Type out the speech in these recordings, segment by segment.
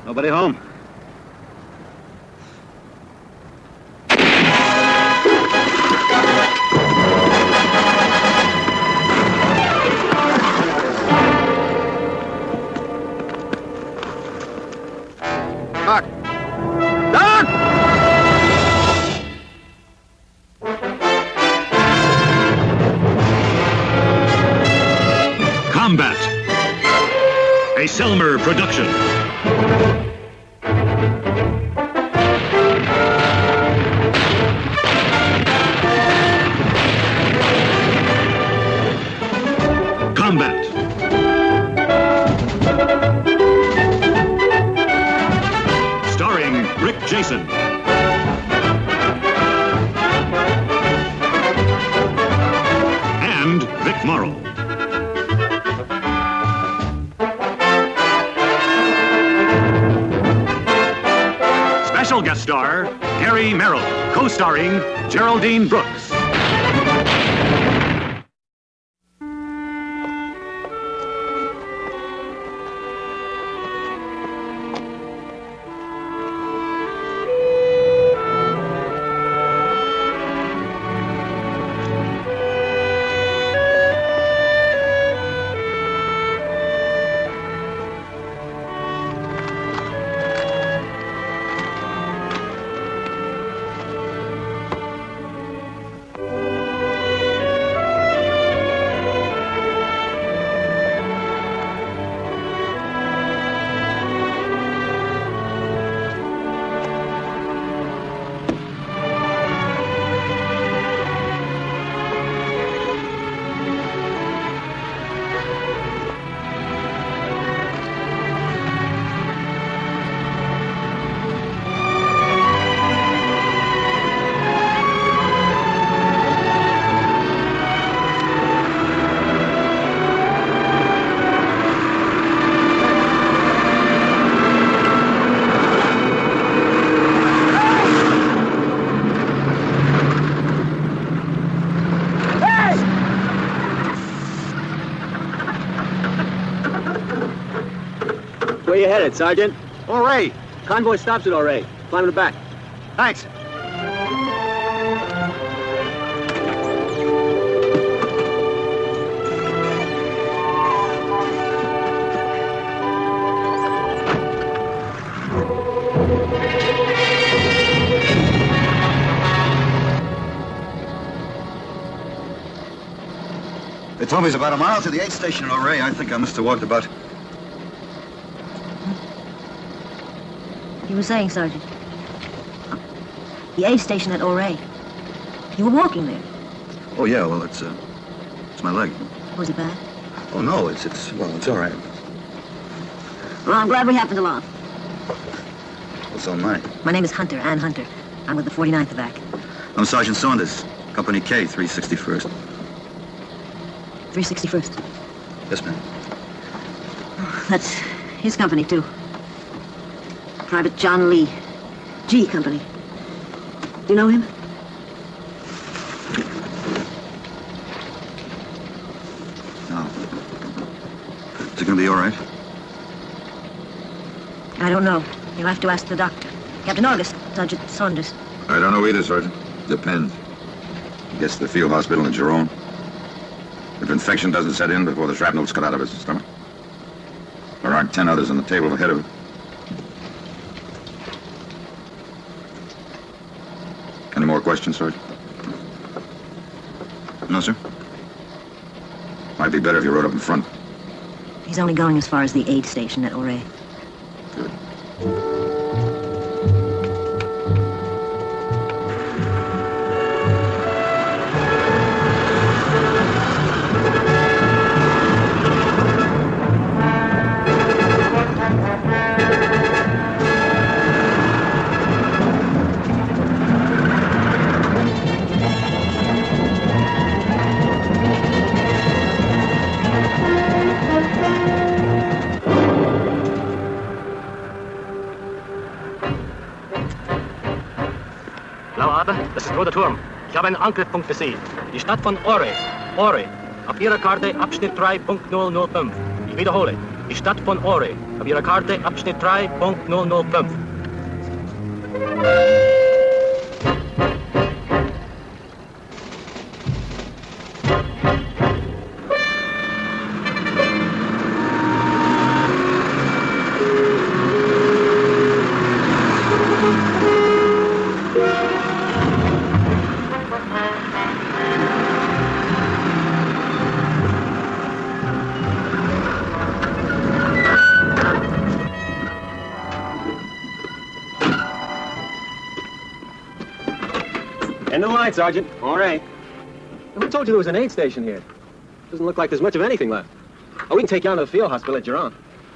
Nobody home. Doc! Doc! Combat. A Selmer production. Combat. Starring Rick Jason. And Vic Morrow. Special guest star, Gary Merrill, co-starring Geraldine Brooks. Where you headed, Sergeant? O'Ray. Convoy stops at O'Ray. Climb in the back. Thanks. They told me it's about a mile to the 8th station in O'Ray. I think I must have walked about. You were saying, Sergeant. The aid station at O'Ray. You were walking there. Oh, yeah, well, it's my leg. Was it bad? Oh, no, it's all right. Well, I'm glad we happened along. Well, so am I. My name is Hunter, Ann Hunter. I'm with the 49th Evac. I'm Sergeant Saunders, Company K, 361st. 361st. Yes, ma'am. That's his company, too. Private John Lee. G Company. Do you know him? No. Is it going to be all right? I don't know. You'll have to ask the doctor. Captain August, Sergeant Saunders. I don't know either, Sergeant. Depends. I guess the field hospital in Jerome. If infection doesn't set in before the shrapnel's cut out of his stomach. There aren't 10 others on the table ahead of him. Any more questions, Sergeant? No, sir. Might be better if you rode up in front. He's only going as far as the aid station at O'Ray. Good. Warte, das ist Roter Turm. Ich habe einen Angriffspunkt für Sie. Die Stadt von Ore. Ore. Auf Ihrer Karte Abschnitt 3.005. Ich wiederhole. Die Stadt von Ore. Auf Ihrer Karte Abschnitt 3.005. End of the line, Sergeant. All right. Who told you there was an aid station here? Doesn't look like there's much of anything left. Oh, we can take you on to the field hospital at Giron.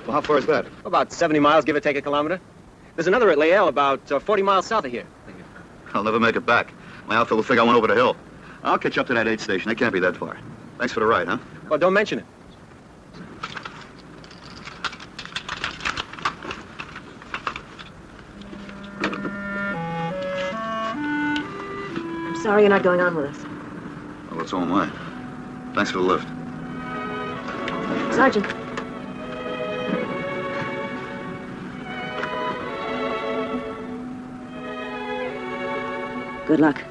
Well, how far is that? About 70 miles, give or take a kilometer. There's another at Layelle, about 40 miles south of here. I'll never make it back. My outfit will think I went over the hill. I'll catch up to that aid station. It can't be that far. Thanks for the ride, huh? Well, don't mention it. I'm sorry you're not going on with us. Well, so am I. Thanks for the lift. Sergeant. Good luck.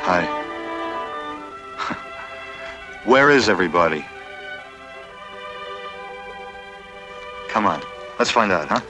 Hi. Where is everybody? Come on. Let's find out, huh?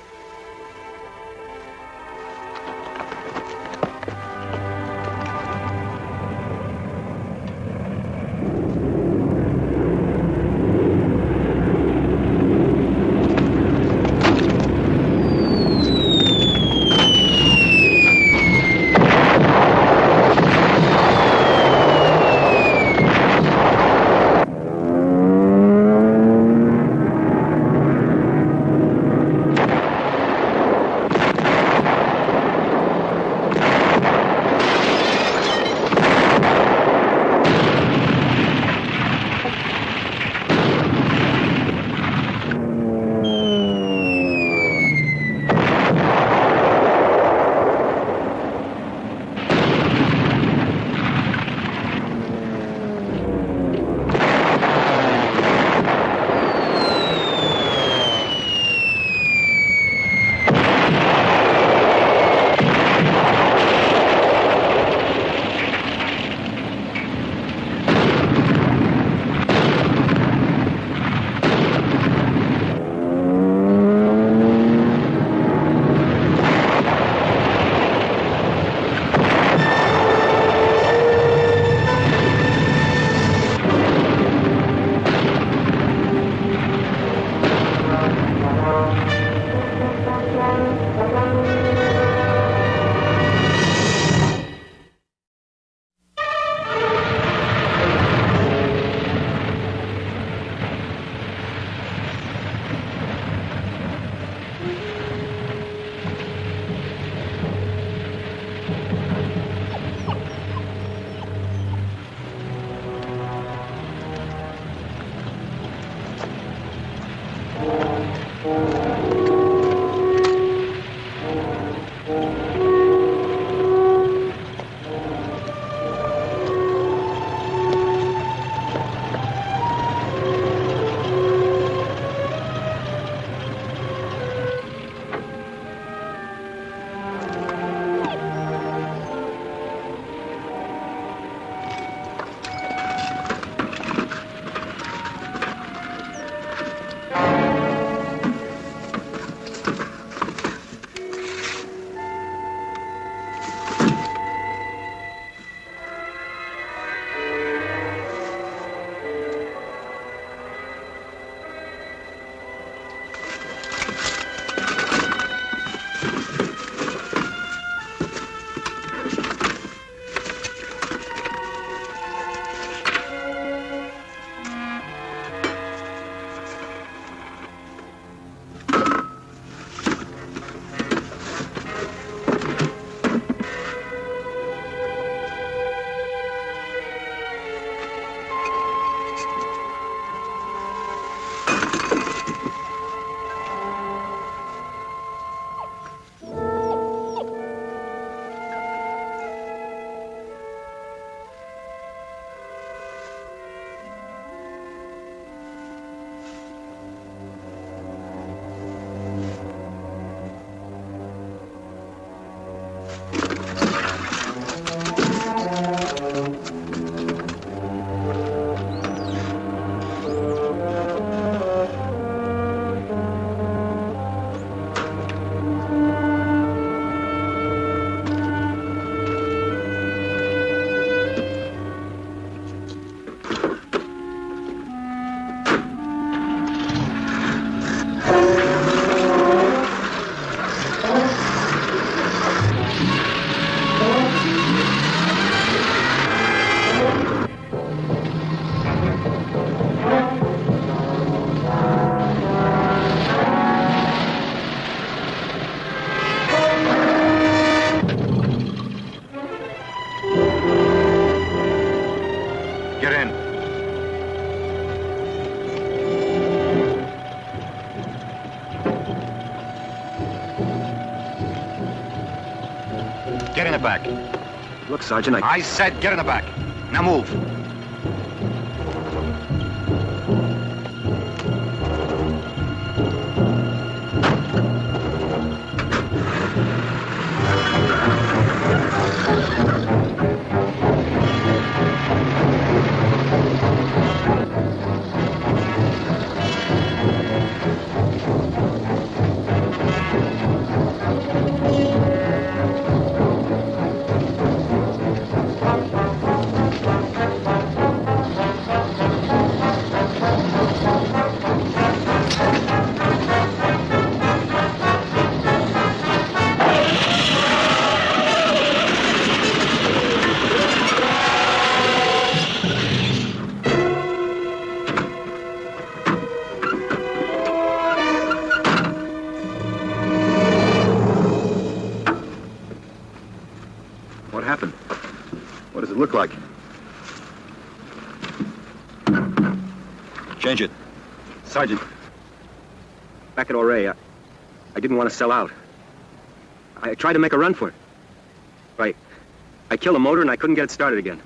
Get in. Get in the back. Look, Sergeant, I said get in the back. Now move. What happened? What does it look like? Change it. Sergeant, back at Ouray, I didn't want to sell out. I tried to make a run for it. I killed a motor and I couldn't get it started again.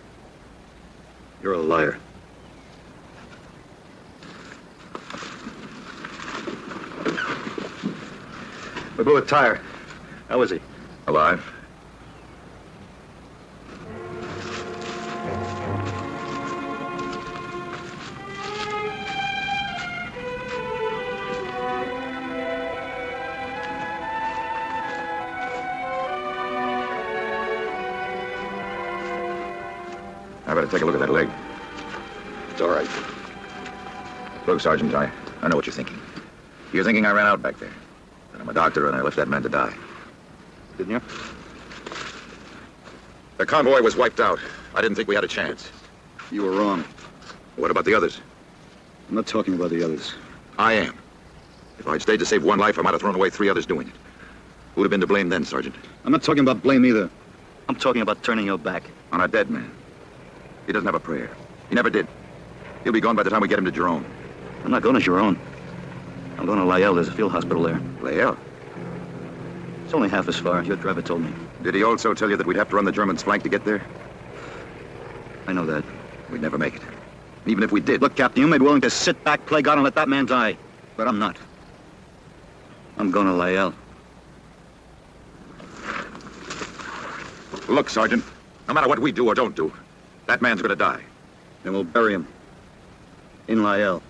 You're a liar. We blew a tire. How is he? Alive? I better take a look at that leg. It's all right. Look, Sergeant, I know what you're thinking. You're thinking I ran out back there. And I'm a doctor and I left that man to die. Didn't you? The convoy was wiped out. I didn't think we had a chance. You were wrong. What about the others? I'm not talking about the others. I am. If I'd stayed to save one life, I might have thrown away 3 others doing it. Who'd have been to blame then, Sergeant? I'm not talking about blame either. I'm talking about turning your back. On a dead man. He doesn't have a prayer. He never did. He'll be gone by the time we get him to Jerome. I'm not going to Giron. I'm going to Lyell. There's a field hospital there. Lyell? It's only half as far. Your driver told me. Did he also tell you that we'd have to run the Germans' flank to get there? I know that. We'd never make it. Even if we did. Look, Captain, you may be willing to sit back, play God, and let that man die. But I'm not. I'm going to Lyell. Look, Sergeant, no matter what we do or don't do, that man's gonna die. Then we'll bury him. In Lyell.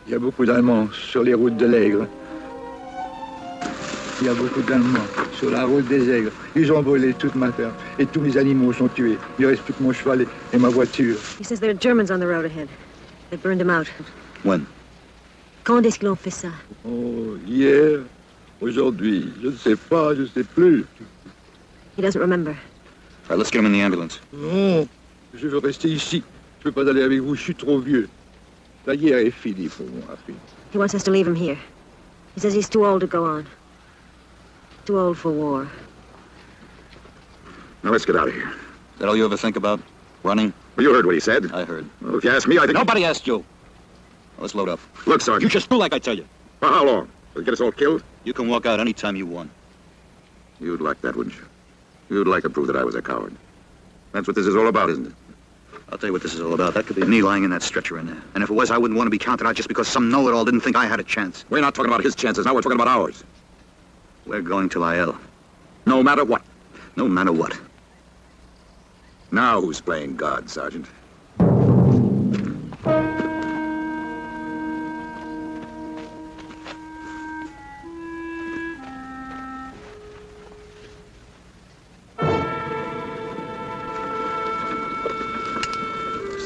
Il y a beaucoup d'Allemands sur les routes de l'Aigle. Il y a beaucoup d'Allemands sur la route des Aigles. Ils ont brûlé toute ma ferme et tous mes animaux sont tués. Il ne reste plus que mon cheval et ma voiture. He says there are Germans on the road ahead. They burned him out. When? Quand est-ce qu'ils ont fait ça? Oh, hier, aujourd'hui, je ne sais pas, je ne sais plus. He doesn't remember. All right, let's get him in the ambulance. Non, je veux rester ici. Je ne peux pas aller avec vous, je suis trop vieux. La guerre est finie pour moi, fille. He wants us to leave him here. He says he's too old to go on. Too old for war. Now, let's get out of here. Is that all you ever think about? Running? Well, you heard what he said. I heard. Well, if you ask me, I think... Nobody asked you. Well, let's load up. Look, Sergeant. You just do like I tell you. For how long? Will it get us all killed? You can walk out any time you want. You'd like that, wouldn't you? You'd like to prove that I was a coward. That's what this is all about, isn't it? I'll tell you what this is all about. That could be me lying in that stretcher in there. And if it was, I wouldn't want to be counted out just because some know-it-all didn't think I had a chance. We're not talking about his chances now. We're talking about ours. We're going to Lyell. No matter what. No matter what. Now who's playing God, Sergeant?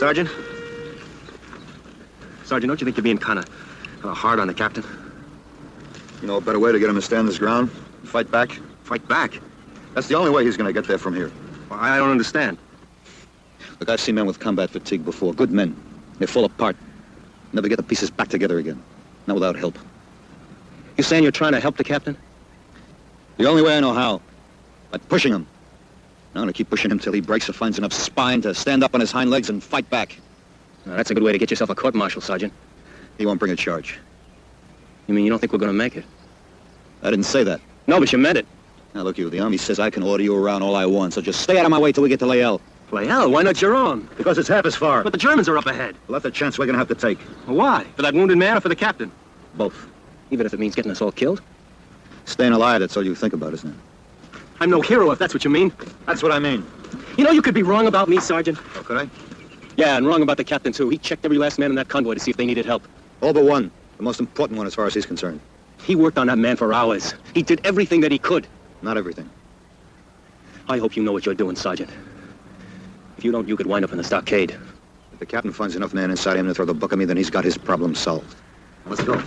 Sergeant? Sergeant, don't you think you're being kind of hard on the captain? You know a better way to get him to stand his ground? Fight back? Fight back? That's the only way he's going to get there from here. Well, I don't understand. Look, I've seen men with combat fatigue before. Good men. They fall apart. Never get the pieces back together again. Not without help. You saying you're trying to help the captain? The only way I know how. By pushing him. I'm going to keep pushing him till he breaks or finds enough spine to stand up on his hind legs and fight back. Now, that's a good way to get yourself a court-martial, Sergeant. He won't bring a charge. You mean you don't think we're going to make it? I didn't say that. No, but you meant it. Now, look, the Army says I can order you around all I want, so just stay out of my way till we get to Layell. Layell? Why not Giron? Because it's half as far. But the Germans are up ahead. Well, that's a chance we're going to have to take. Why? For that wounded man or for the captain? Both. Even if it means getting us all killed? Staying alive, that's all you think about, isn't it? I'm no hero, if that's what you mean. That's what I mean. You know, you could be wrong about me, Sergeant. Oh, could I? Yeah, and wrong about the captain, too. He checked every last man in that convoy to see if they needed help. All but one. The most important one as far as he's concerned. He worked on that man for hours. He did everything that he could. Not everything. I hope you know what you're doing, Sergeant. If you don't, you could wind up in the stockade. If the captain finds enough men inside him to throw the book at me, then he's got his problem solved. Let's go.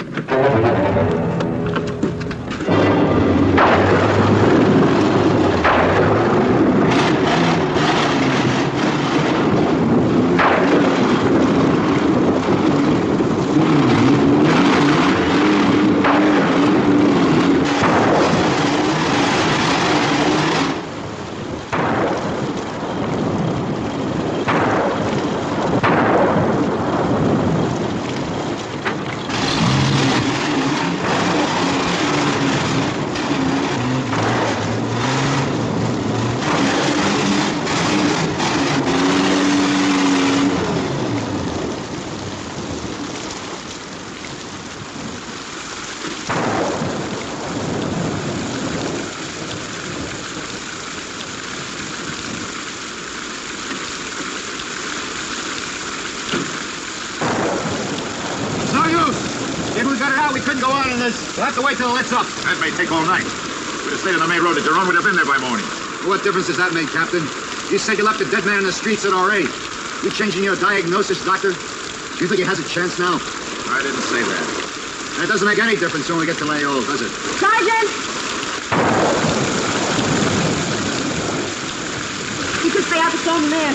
We'll have to wait till it lets up. That may take all night. We'd have stayed on the main road to Giron. We'd have been there by morning. What difference does that make, Captain? You said you left a dead man in the streets at R.A. You changing your diagnosis, Doctor? Do you think he has a chance now? I didn't say that. That doesn't make any difference when we get to Layell, does it? Sergeant! You could stay out the phone there.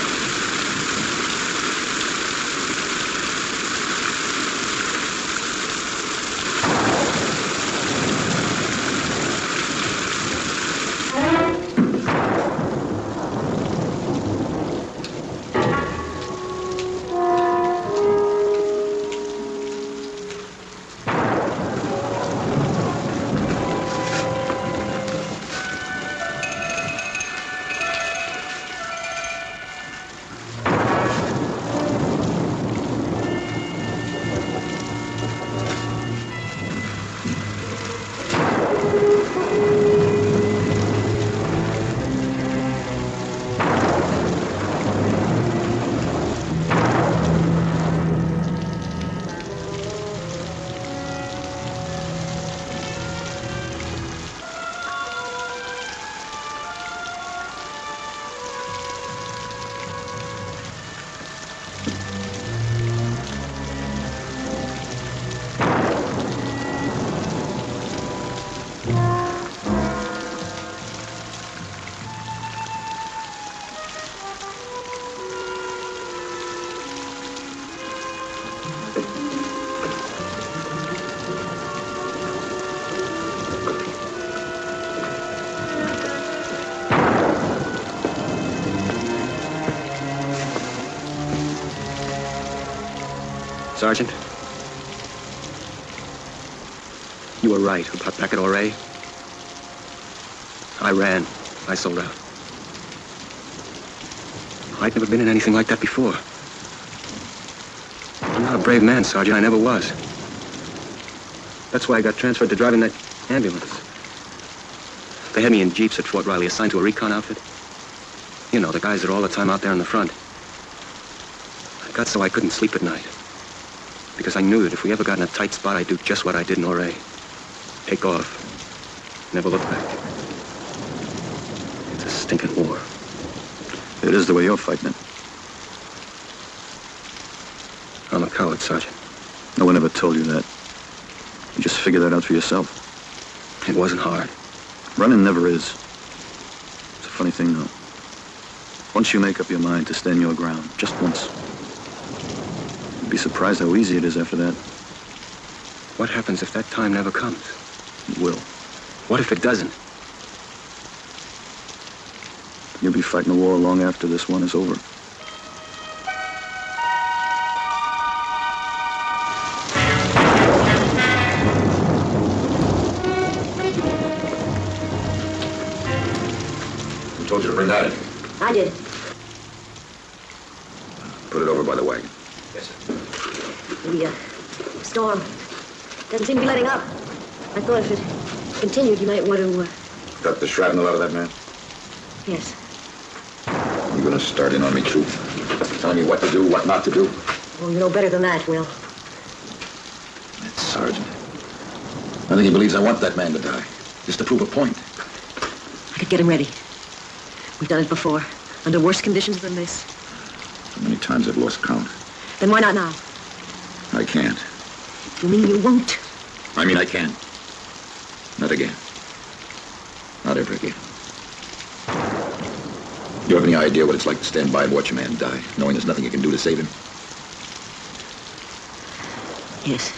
Sergeant, you were right about back at R.A. I ran. I sold out. I'd never been in anything like that before. I'm not a brave man, Sergeant. I never was. That's why I got transferred to driving that ambulance. They had me in jeeps at Fort Riley, assigned to a recon outfit. You know, the guys that are all the time out there in the front. I got so I couldn't sleep at night. Because I knew that if we ever got in a tight spot, I'd do just what I did in R.A. Take off. Never look back. It's a stinking war. It is the way you're fighting it. I'm a coward, Sergeant. No one ever told you that. You just figured that out for yourself. It wasn't hard. Running never is. It's a funny thing, though. Once you make up your mind to stand your ground, just once, you'd be surprised how easy it is after that. What happens if that time never comes? It will. What if it doesn't? You'll be fighting a war long after this one is over. Who told you to bring that in? I did. Put it over by the wagon. Yes, sir. The storm doesn't seem to be letting up. I thought if it continued, you might want to, Got the shrapnel out of that man? yes. You gonna start in on me, too? Telling me what to do, what not to do? Well, you know better than that, Will. That sergeant. I think he believes I want that man to die. Just to prove a point. I could get him ready. We've done it before, under worse conditions than this. How many times I've lost count? Then why not now? I can't. You mean you won't? I mean I can. Not again. Not ever again. You have any idea what it's like to stand by and watch a man die, knowing there's nothing you can do to save him? Yes.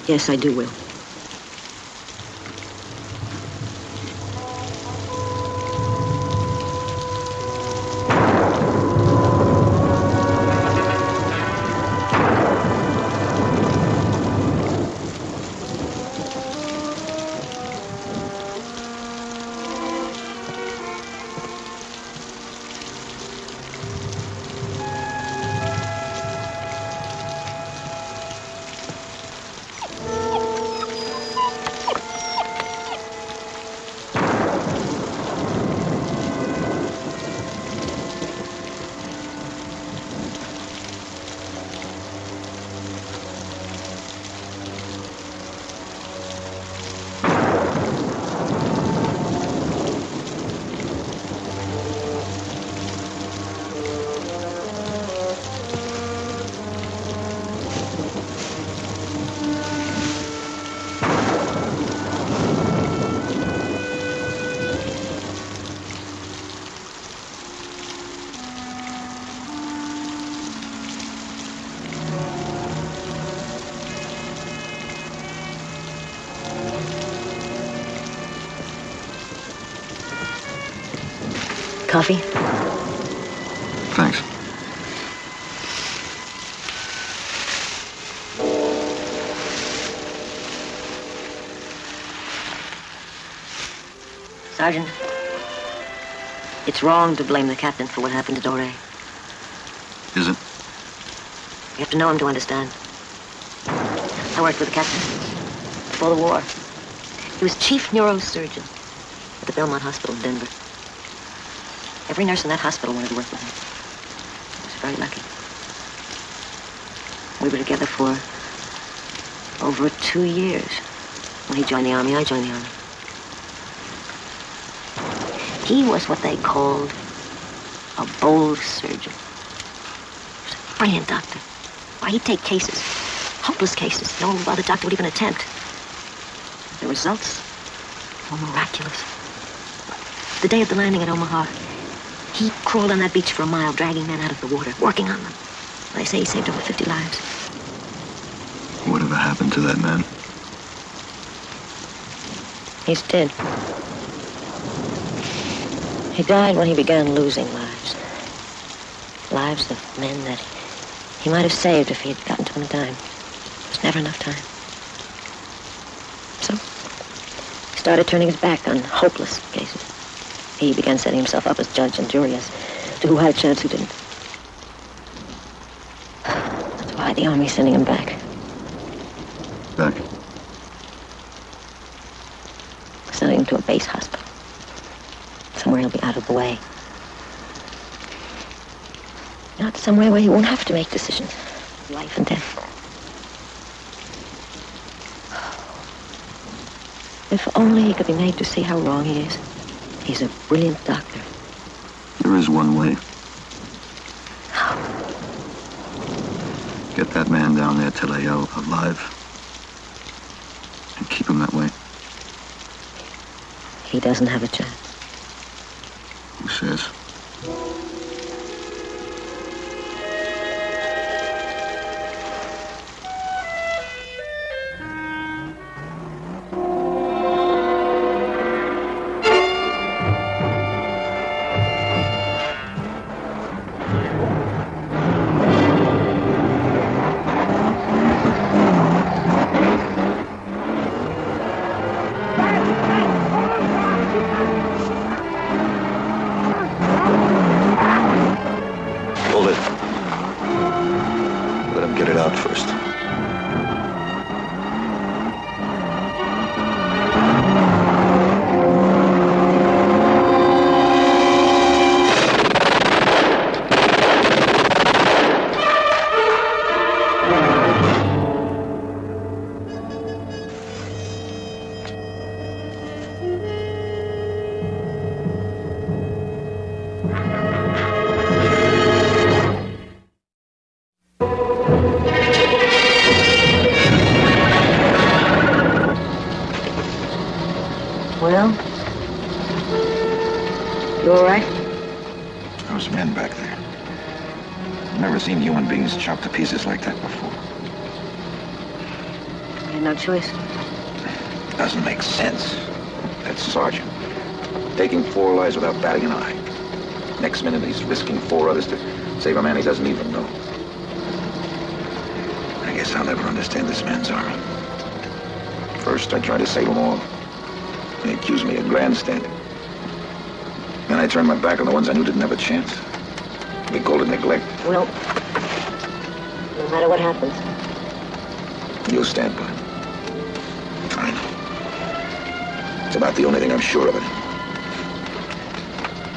Yes, I do, Will. Coffee? Thanks. Sergeant, it's wrong to blame the captain for what happened to Dore. You Is it? have to know him to understand. I worked with the captain before the war. He was chief neurosurgeon at the Belmont Hospital in Denver. Every nurse in that hospital wanted to work with him. I was very lucky. We were together for over 2 years. When he joined the Army, I joined the Army. He was what they called a bold surgeon. He was a brilliant doctor. Why, he'd take cases, hopeless cases, no other doctor would even attempt. The results were miraculous. The day of the landing at Omaha, he crawled on that beach for a mile, dragging men out of the water, working on them. They say he saved over 50 lives. Whatever happened to that man? He's dead. He died when he began losing lives. Lives of men that he might have saved if he had gotten to them in time. There was never enough time. So, he started turning his back on hopeless cases. He began setting himself up as judge and jury as to who had a chance, who didn't. That's why the Army's sending him back. Back? Sending him to a base hospital. Somewhere he'll be out of the way. Not somewhere where he won't have to make decisions. Life and death. If only he could be made to see how wrong he is. He's a brilliant doctor. There is one way. Get that man down there till they are alive. And keep him that way. He doesn't have a chance. Who says? Hold it. Let him get it out first. Well? You all right? Those men back there. I've never seen human beings chopped to pieces like that before. You had no choice. Doesn't make sense. That sergeant, taking 4 lives without batting an eye. Next minute, he's risking 4 others to save a man he doesn't even know. I guess I'll never understand this man's army. First, I tried to save them all. They accused me of grandstanding. Then I turned my back on the ones I knew didn't have a chance. They called it neglect. Well, no matter what happens, You'll stand by. Fine. It's about the only thing I'm sure of it.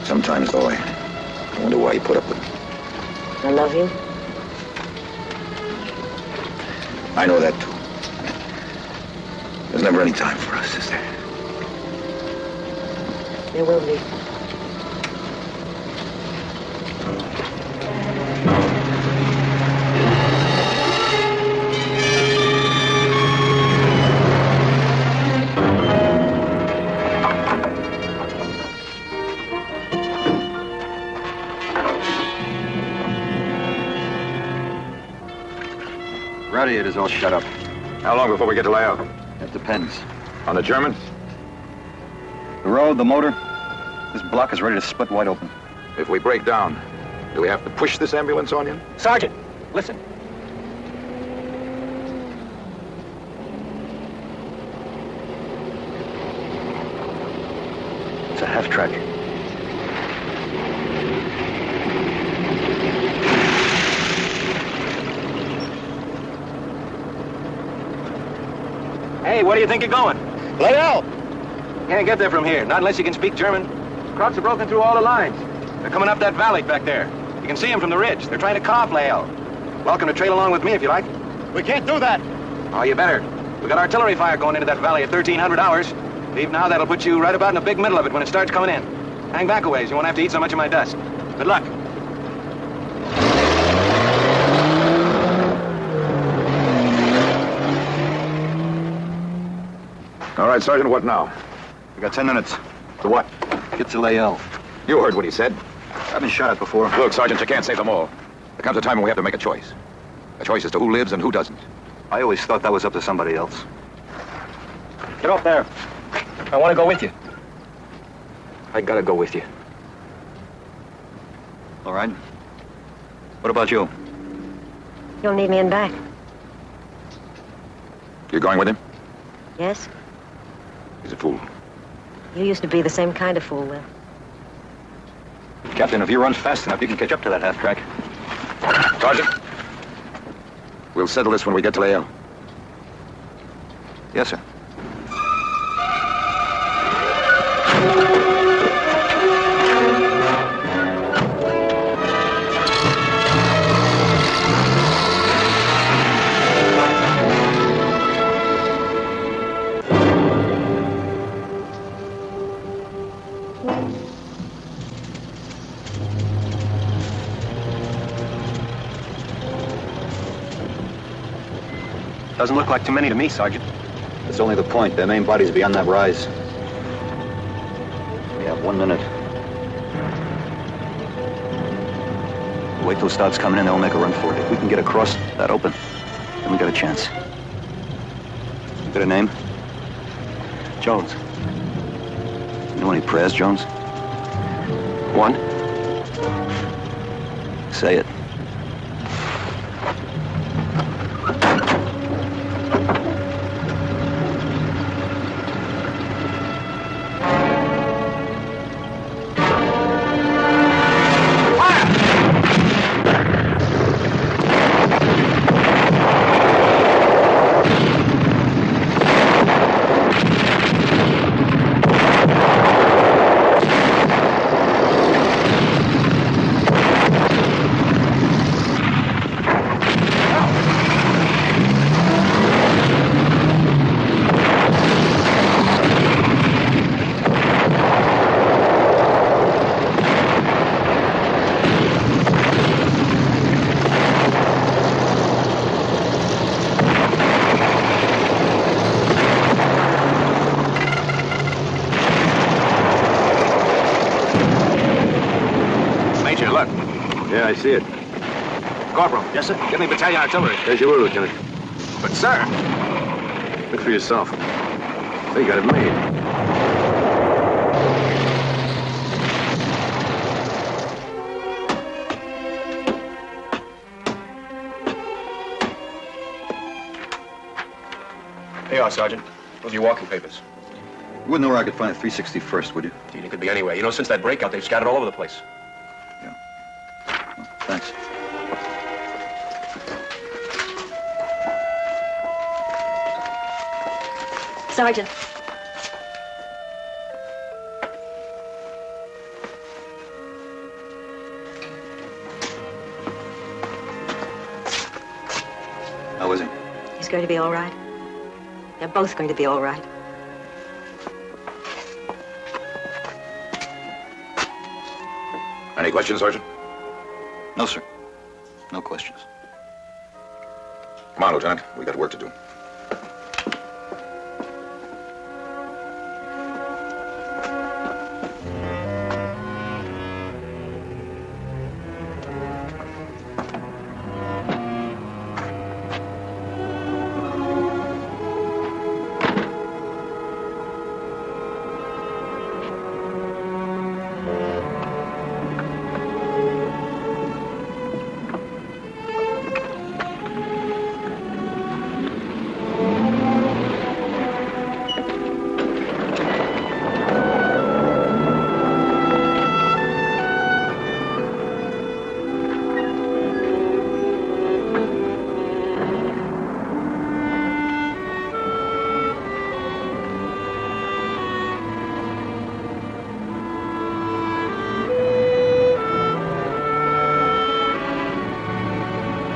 Sometimes, though, I wonder why you put up with it. I love you. I know that, too. There's never any time for us, is there? There will be. Radiator's all shut up. How long before we get to layout? That depends. On the German? The road, the motor, this block is ready to split wide open. If we break down, do we have to push this ambulance on you? Sergeant, listen. It's a half-track. Hey, where do you think you're going? Lay out! Can't get there from here, not unless you can speak German. Krauts have broken through all the lines. They're coming up that valley back there. You can see them from the ridge. They're trying to cut off Lael. Welcome to trail along with me if you like. We can't do that. Oh, you better. We got artillery fire going into that valley at 1,300 hours. Leave now, that'll put you right about in the big middle of it when it starts coming in. Hang back a ways. You won't have to eat so much of my dust. Good luck. All right, Sergeant, what now? We got 10 minutes. To what? Get to Lael. You heard what he said. I've been shot at before. Look, Sergeant, you can't save them all. There comes a time when we have to make a choice. A choice as to who lives and who doesn't. I always thought that was up to somebody else. Get off there. I want to go with you. I gotta go with you. All right. What about you? You'll need me in back. You going with him? Yes? He's a fool. You used to be the same kind of fool, Will. Captain, if you run fast enough, you can catch up to that half-track. Sergeant, we'll settle this when we get to Lael. Yes, sir. Doesn't look like too many to me, Sergeant. That's only the point. Their main body's beyond that rise. We have 1 minute. Wait till it starts coming in, they'll make a run for it. If we can get across that open, then we got a chance. You got a name? Jones. You know any prayers, Jones? One. Say it. Yeah, I see it. Corporal. Yes, sir? Give me battalion artillery. As you will, Lieutenant. But, sir. Look for yourself. They got it made. Here you are, Sergeant. Those are your walking papers. You wouldn't know where I could find a 361st, would you? Indeed, it could be anywhere. You know, since that breakout, they've scattered all over the place. Yeah. Well, thanks. Sergeant. How is he? He's going to be all right. They're both going to be all right. Any questions, Sergeant? No, sir. No questions. Come on, Lieutenant. We got work to do.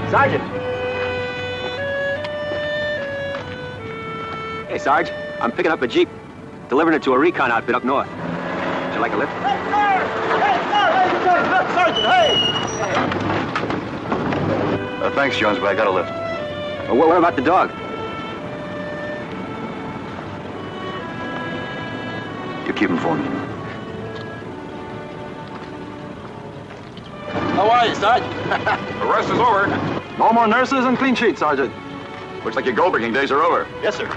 Sergeant. Hey, Sarge. I'm picking up a Jeep, delivering it to a recon outfit up north. Would you like a lift? Thanks, Jones, but I got a lift. Well, what about the dog? You keep him for me. How are you, Sergeant? The rest is over. No more nurses and clean sheets, Sergeant. Looks like your gold-picking days are over. Yes, sir.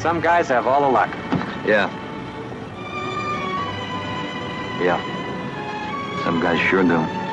Some guys have all the luck. Yeah. Yeah. Some guys sure do.